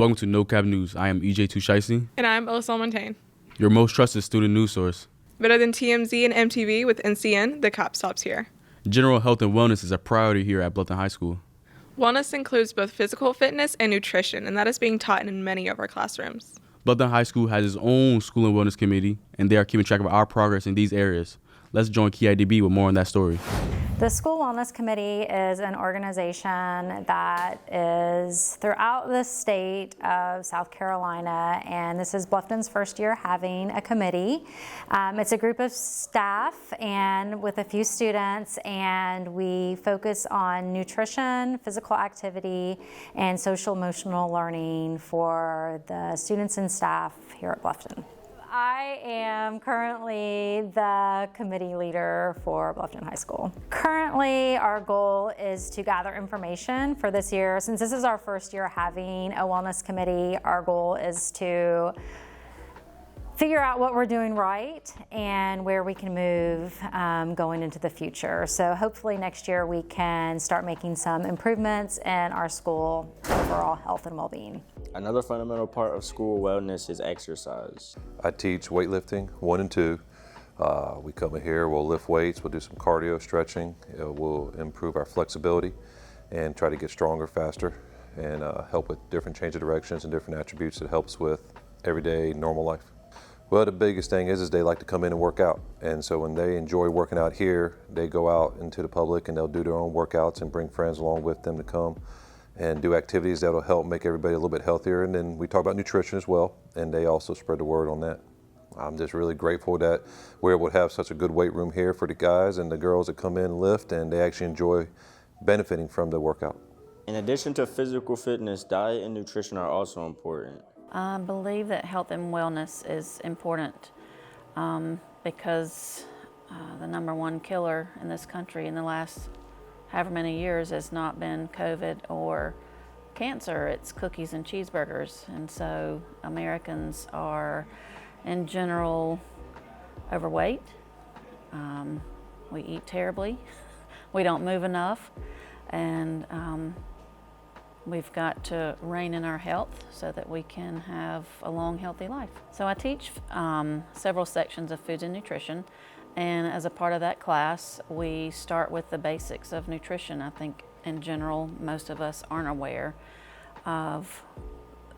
Welcome to No Cap News. I am EJ Tushaisi. And I'm Elisol Montaigne. Your most trusted student news source. Better than TMZ and MTV with NCN, the cop stops here. General health and wellness is a priority here at Bluffton High School. Wellness includes both physical fitness and nutrition, and that is being taught in many of our classrooms. Bluffton High School has its own school and wellness committee, and they are keeping track of our progress in these areas. Let's join KIDB with more on that story. The School Wellness Committee is an organization that is throughout the state of South Carolina, and this is Bluffton's first year having a committee. It's a group of staff and with a few students, and we focus on nutrition, physical activity, and social emotional learning for the students and staff here at Bluffton. I am currently the committee leader for Bluffton High School. Currently, our goal is to gather information for this year. Since this is our first year having a wellness committee, our goal is to figure out what we're doing right and where we can move going into the future. So hopefully next year we can start making some improvements in our school overall health and well-being. Another fundamental part of school wellness is exercise. I teach weightlifting 1 and 2. We come in here, we'll lift weights, we'll do some cardio stretching. We'll improve our flexibility and try to get stronger faster and help with different change of directions and different attributes that helps with everyday normal life. Well, the biggest thing is they like to come in and work out. And so when they enjoy working out here, they go out into the public and they'll do their own workouts and bring friends along with them to come and do activities that'll help make everybody a little bit healthier. And then we talk about nutrition as well, and they also spread the word on that. I'm just really grateful that we're able to have such a good weight room here for the guys and the girls that come in and lift, and they actually enjoy benefiting from the workout. In addition to physical fitness, diet and nutrition are also important. I believe that health and wellness is important because the number one killer in this country in the last however many years has not been COVID or cancer, it's cookies and cheeseburgers. And so Americans are in general overweight. We eat terribly. We don't move enough. And we've got to rein in our health so that we can have a long, healthy life. So I teach several sections of foods and nutrition, and as a part of that class, we start with the basics of nutrition. I think in general, most of us aren't aware of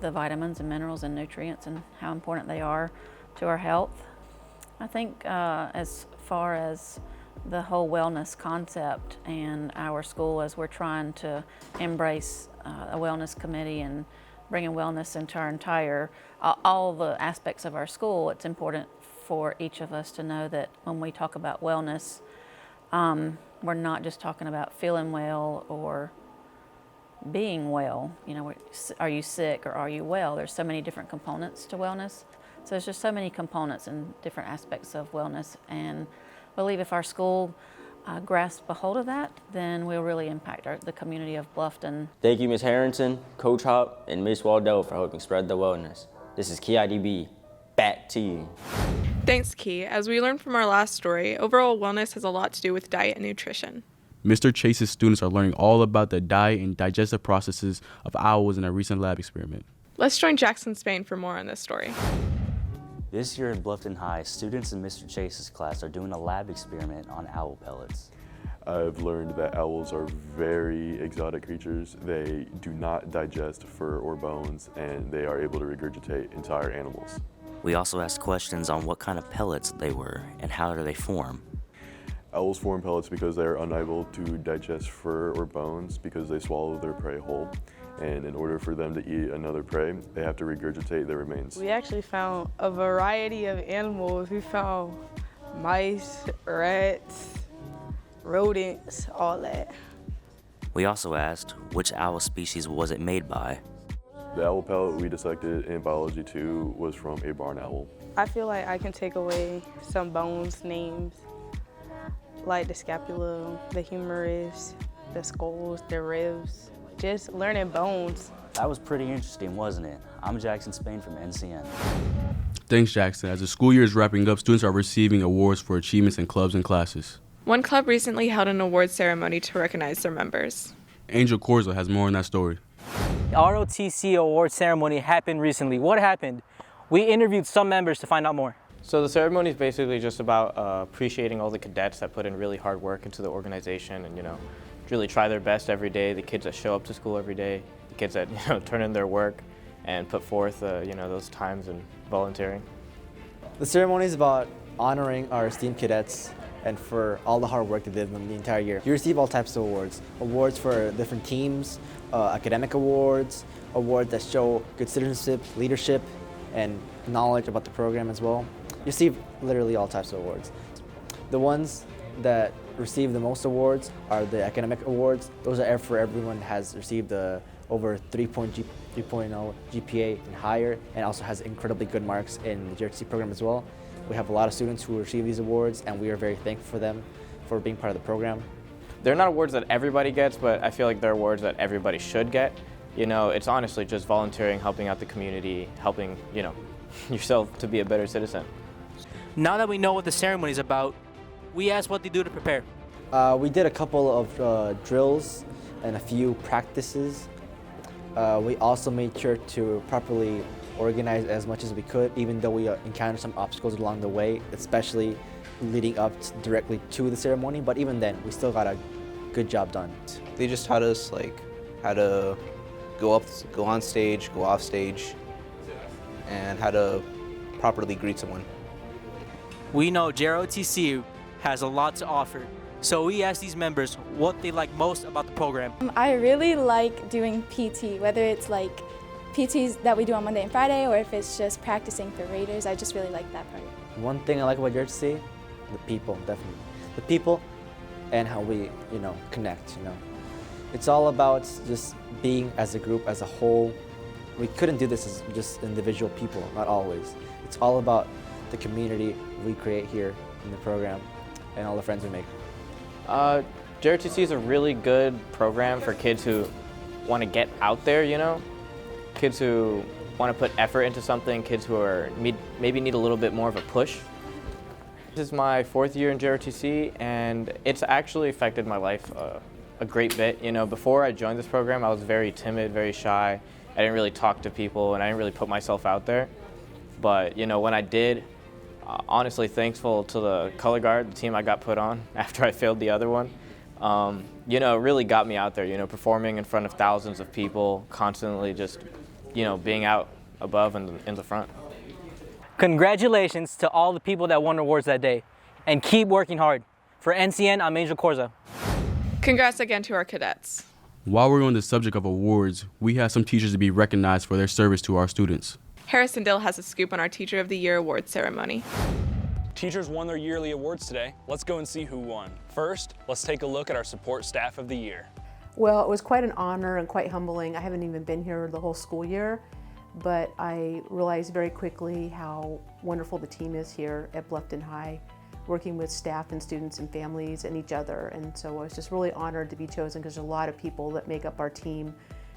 the vitamins and minerals and nutrients and how important they are to our health. I think as far as the whole wellness concept and our school, as we're trying to embrace a wellness committee and bringing wellness into our entire, all the aspects of our school, it's important for each of us to know that when we talk about wellness, we're not just talking about feeling well or being well. You know, are you sick or are you well? There's so many different components to wellness. So there's just so many components and different aspects of wellness, and I believe if our school grasp a hold of that, then we'll really impact the community of Bluffton. Thank you, Ms. Harrington, Coach Hop, and Ms. Waldell for helping spread the wellness. This is KIDB. Back to you. Thanks, Key. As we learned from our last story, overall wellness has a lot to do with diet and nutrition. Mr. Chase's students are learning all about the diet and digestive processes of owls in a recent lab experiment. Let's join Jackson Spain for more on this story. This year at Bluffton High, students in Mr. Chase's class are doing a lab experiment on owl pellets. I've learned that owls are very exotic creatures. They do not digest fur or bones, and they are able to regurgitate entire animals. We also asked questions on what kind of pellets they were and how do they form. Owls form pellets because they are unable to digest fur or bones because they swallow their prey whole. And in order for them to eat another prey, they have to regurgitate their remains. We actually found a variety of animals. We found mice, rats, rodents, all that. We also asked which owl species was it made by. The owl pellet we dissected in biology 2 was from a barn owl. I feel like I can take away some bones names, like the scapula, the humerus, the skulls, the ribs. Just learning bones. That was pretty interesting, wasn't it? I'm Jackson Spain from NCN. Thanks, Jackson. As the school year is wrapping up, students are receiving awards for achievements in clubs and classes. One club recently held an award ceremony to recognize their members. Angel Corzo has more on that story. ROTC Awards ceremony happened recently. What happened? We interviewed some members to find out more. So the ceremony is basically just about appreciating all the cadets that put in really hard work into the organization and, really try their best every day, the kids that show up to school every day, the kids that, turn in their work and put forth, those times and volunteering. The ceremony is about honoring our esteemed cadets and for all the hard work they did in the entire year. You receive all types of awards. Awards for different teams, academic awards, awards that show good citizenship, leadership, and knowledge about the program as well. You receive literally all types of awards. The ones that receive the most awards are the academic awards. Those are for everyone that has received over 3.0 GPA and higher, and also has incredibly good marks in the JROTC program as well. We have a lot of students who receive these awards, and we are very thankful for them for being part of the program. They're not awards that everybody gets, but I feel like they're awards that everybody should get. It's honestly just volunteering, helping out the community, helping, yourself to be a better citizen. Now that we know what the ceremony is about, we asked what they do to prepare. We did a couple of drills and a few practices. We also made sure to properly organize as much as we could, even though we encountered some obstacles along the way, especially leading up directly to the ceremony. But even then, we still got a good job done. They just taught us how to go on stage, go off stage, and how to properly greet someone. We know JROTC has a lot to offer, so we asked these members what they like most about the program. I really like doing PT, whether it's PTs that we do on Monday and Friday, or if it's just practicing for Raiders. I just really like that part. One thing I like about JROTC, the people, definitely. The people and how we, connect, It's all about just being as a group, as a whole. We couldn't do this as just individual people, not always. It's all about the community we create here in the program and all the friends we make. JROTC is a really good program for kids who want to get out there, kids who want to put effort into something, kids who maybe need a little bit more of a push. This is my 4th year in JROTC, and it's actually affected my life a great bit. Before I joined this program, I was very timid, very shy. I didn't really talk to people, and I didn't really put myself out there. But when I did, honestly thankful to the color guard, the team I got put on after I failed the other one. It really got me out there, performing in front of thousands of people, constantly just, being out above and in the front. Congratulations to all the people that won awards that day, and keep working hard. For NCN, I'm Angel Corza. Congrats again to our cadets. While we're on the subject of awards, we have some teachers to be recognized for their service to our students. Harrison Dill has a scoop on our Teacher of the Year awards ceremony. Teachers won their yearly awards today. Let's go and see who won. First, let's take a look at our Support Staff of the Year. Well, it was quite an honor and quite humbling. I haven't even been here the whole school year, but I realized very quickly how wonderful the team is here at Bluffton High, working with staff and students and families and each other. And so I was just really honored to be chosen because there's a lot of people that make up our team,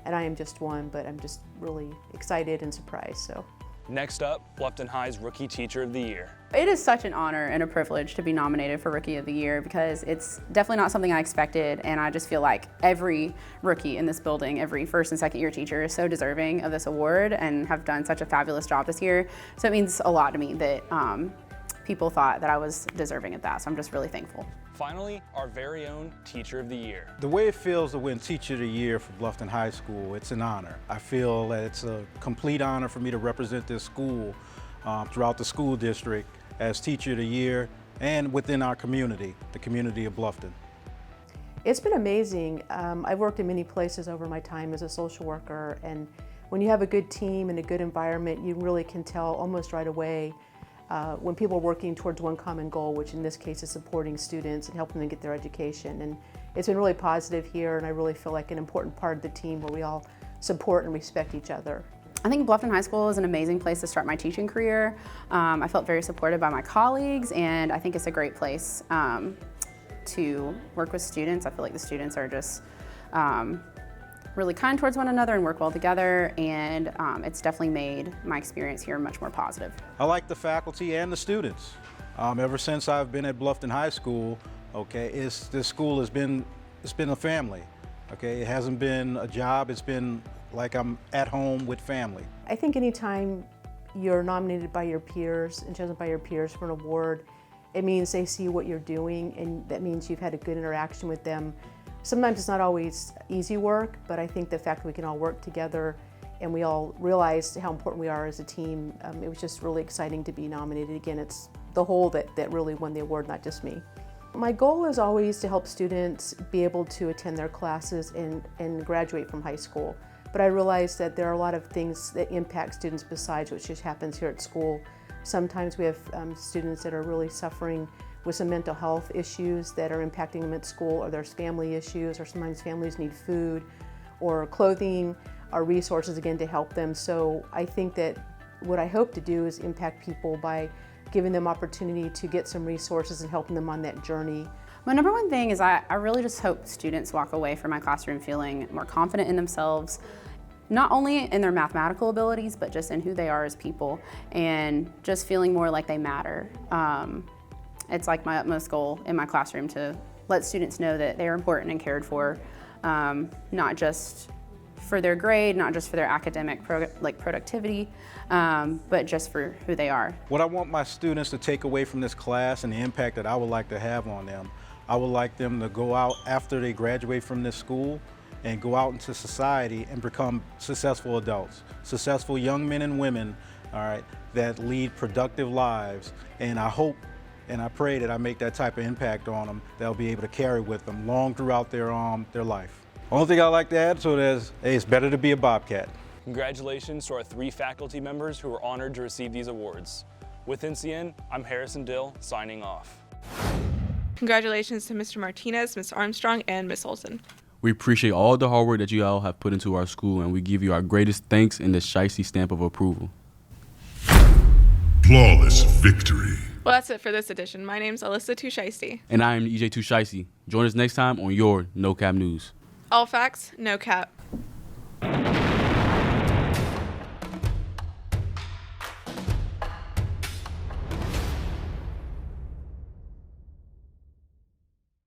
and I am just one, but I'm just really excited and surprised. So. Next up, Bluffton High's Rookie Teacher of the Year. It is such an honor and a privilege to be nominated for Rookie of the Year because it's definitely not something I expected, and I just feel like every rookie in this building, every first and second year teacher is so deserving of this award and have done such a fabulous job this year. So it means a lot to me that people thought that I was deserving of that, so I'm just really thankful. Finally, our very own Teacher of the Year. The way it feels to win Teacher of the Year for Bluffton High School, it's an honor. I feel that it's a complete honor for me to represent this school throughout the school district as Teacher of the Year and within our community, the community of Bluffton. It's been amazing. I've worked in many places over my time as a social worker, and when you have a good team and a good environment, you really can tell almost right away when people are working towards one common goal, which in this case is supporting students and helping them get their education. And it's been really positive here, and I really feel like an important part of the team where we all support and respect each other. I think Bluffton High School is an amazing place to start my teaching career. I felt very supported by my colleagues, and I think it's a great place to work with students. I feel like the students are just really kind towards one another and work well together, and it's definitely made my experience here much more positive. I like the faculty and the students. Ever since I've been at Bluffton High School, this school has been a family. Okay, it hasn't been a job, it's been like I'm at home with family. I think anytime you're nominated by your peers and chosen by your peers for an award, it means they see what you're doing, and that means you've had a good interaction with them. Sometimes it's not always easy work, but I think the fact that we can all work together and we all realized how important we are as a team, it was just really exciting to be nominated. Again, it's the whole that really won the award, not just me. My goal is always to help students be able to attend their classes and graduate from high school. But I realize that there are a lot of things that impact students besides what just happens here at school. Sometimes we have students that are really suffering with some mental health issues that are impacting them at school, or there's family issues, or sometimes families need food or clothing or resources, again, to help them. So I think that what I hope to do is impact people by giving them opportunity to get some resources and helping them on that journey. My number one thing is I really just hope students walk away from my classroom feeling more confident in themselves, not only in their mathematical abilities, but just in who they are as people, and just feeling more like they matter. It's like my utmost goal in my classroom to let students know that they are important and cared for, not just for their grade, not just for their academic productivity, but just for who they are. What I want my students to take away from this class and the impact that I would like to have on them, I would like them to go out after they graduate from this school and go out into society and become successful adults, successful young men and women, all right, that lead productive lives. And I hope and I pray that I make that type of impact on them they'll be able to carry with them long throughout their life. Only thing I'd like to add to it is, hey, it's better to be a Bobcat. Congratulations to our 3 faculty members who were honored to receive these awards. With NCN, I'm Harrison Dill, signing off. Congratulations to Mr. Martinez, Ms. Armstrong, and Ms. Olson. We appreciate all the hard work that you all have put into our school, and we give you our greatest thanks and the Shiesty stamp of approval. Flawless victory. Well, that's it for this edition. My name's Alyssa Shiesty. And I am EJ Shiesty. Join us next time on your No Cap News. All facts, no cap.